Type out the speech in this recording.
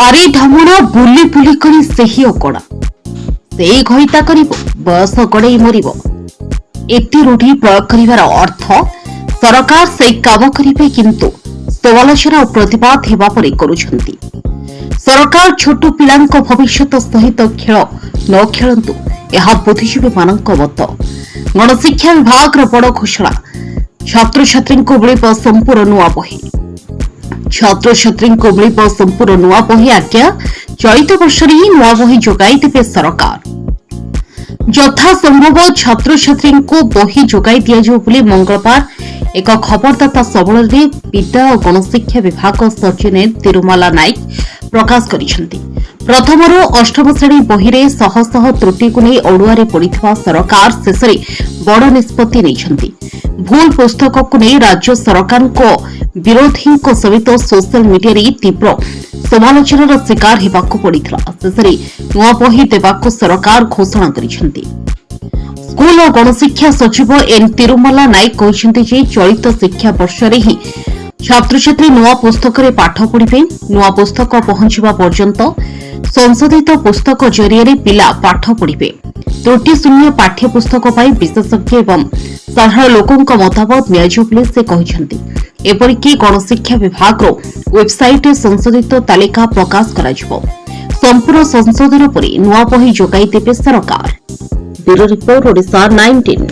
ଆରେ ଢମଣା ବୁଲି ବୁଲି କରି ସେହି ଅକଡ଼ା ସେଇ ଘଇତା କରିବ ବୟସ ଗଡ଼େଇ ମରିବ। ଏତେ ରୂଢ଼ି ପ୍ରୟୋଗ କରିବାର ଅର୍ଥ ସରକାର ସେଇ କାମ କରିବେ, କିନ୍ତୁ ସମାଲୋଚନା ଓ ପ୍ରତିବାଦ ହେବା ପରେ କରୁଛନ୍ତି। ସରକାର ଛୋଟ ପିଲାଙ୍କ ଭବିଷ୍ୟତ ସହିତ ଖେଳ ନ ଖେଳନ୍ତୁ, ଏହା ବୁଦ୍ଧିଜୀବୀମାନଙ୍କ ମତ। ଗଣଶିକ୍ଷା ବିଭାଗର ବଡ଼ ଘୋଷଣା, ଛାତ୍ରଛାତ୍ରୀଙ୍କୁ ମିଳିବ ସମ୍ପୂର୍ଣ୍ଣ ନୂଆ ବହି। ଛାତ୍ରଛାତ୍ରୀଙ୍କୁ ମିଳିବ ସମ୍ପୂର୍ଣ୍ଣ ନୂଆ ବହି। ଆଜ୍ଞା, ଚଳିତ ବର୍ଷରେ ହିଁ ନୂଆ ବହି ଯୋଗାଇ ଦେବେ ସରକାର। ଯଥାସମ୍ଭବ ଛାତ୍ରଛାତ୍ରୀଙ୍କୁ ବହି ଯୋଗାଇ ଦିଆଯିବ ବୋଲି ମଙ୍ଗଳବାର ଏକ ଖବରଦାତା ସମ୍ମିଳନୀରେ ବିଦ୍ୟା ଓ ଗଣଶିକ୍ଷା ବିଭାଗ ସଚିବ ତିରୁମାଲା ନାୟକ ପ୍ରକାଶ କରିଛନ୍ତି। ପ୍ରଥମରୁ ଅଷ୍ଟମ ଶ୍ରେଣୀ ବହିରେ ଶହ ଶହ ତ୍ରୁଟିକୁ ନେଇ ଅଡୁଆରେ ପଡ଼ିଥିବା ସରକାର ଶେଷରେ ବଡ଼ ନିଷ୍ପତ୍ତି ନେଇଛନ୍ତି। ଭୁଲ ପୁସ୍ତକକୁ ନେଇ ରାଜ୍ୟ ସରକାରଙ୍କ ବିରୋଧୀଙ୍କ ସହିତ ସୋସିଆଲ ମିଡିଆରେ ତୀବ୍ର ସମାଲୋଚନାର ଶିକାର ହେବାକୁ ପଡ଼ିଥିଲା। ଶେଷରେ ନୂଆ ବହି ଦେବାକୁ ସରକାର ଘୋଷଣା କରିଛନ୍ତି। ସ୍କୁଲ ଓ ଗଣଶିକ୍ଷା ସଚିବ ଏନ୍ ତିରୁମାଲା ନାୟକ କହିଛନ୍ତି ଯେ ଚଳିତ ଶିକ୍ଷା ବର୍ଷରେ ହିଁ ଛାତ୍ରଛାତ୍ରୀ ନୂଆ ପୁସ୍ତକରେ ପାଠ ପଢ଼ିବେ। ନୂଆ ପୁସ୍ତକ ପହଞ୍ଚିବା ପର୍ଯ୍ୟନ୍ତ ସଂଶୋଧିତ ପୁସ୍ତକ ଜରିଆରେ ପିଲା ପାଠ ପଢ଼ିବେ। ତ୍ରୁଟି ଶୂନ୍ୟ ପାଠ୍ୟପୁସ୍ତକ ପାଇଁ ବିଶେଷଜ୍ଞ ଏବଂ ସାଧାରଣ ଲୋକଙ୍କ ମତାମତ ନିଆଯିବ ବୋଲି ସେ କହିଛନ୍ତି। ଏପରିକି ଗଣଶିକ୍ଷା ବିଭାଗର ୱେବସାଇଟ୍ରେ ସଂଶୋଧିତ ତାଲିକା ପ୍ରକାଶ କରାଯିବ। ସମ୍ପୂର୍ଣ୍ଣ ସଂଶୋଧନ ପରେ ନୂଆ ବହି ଯୋଗାଇ ଦେବେ ସରକାର। Bureau report, Odisha 19।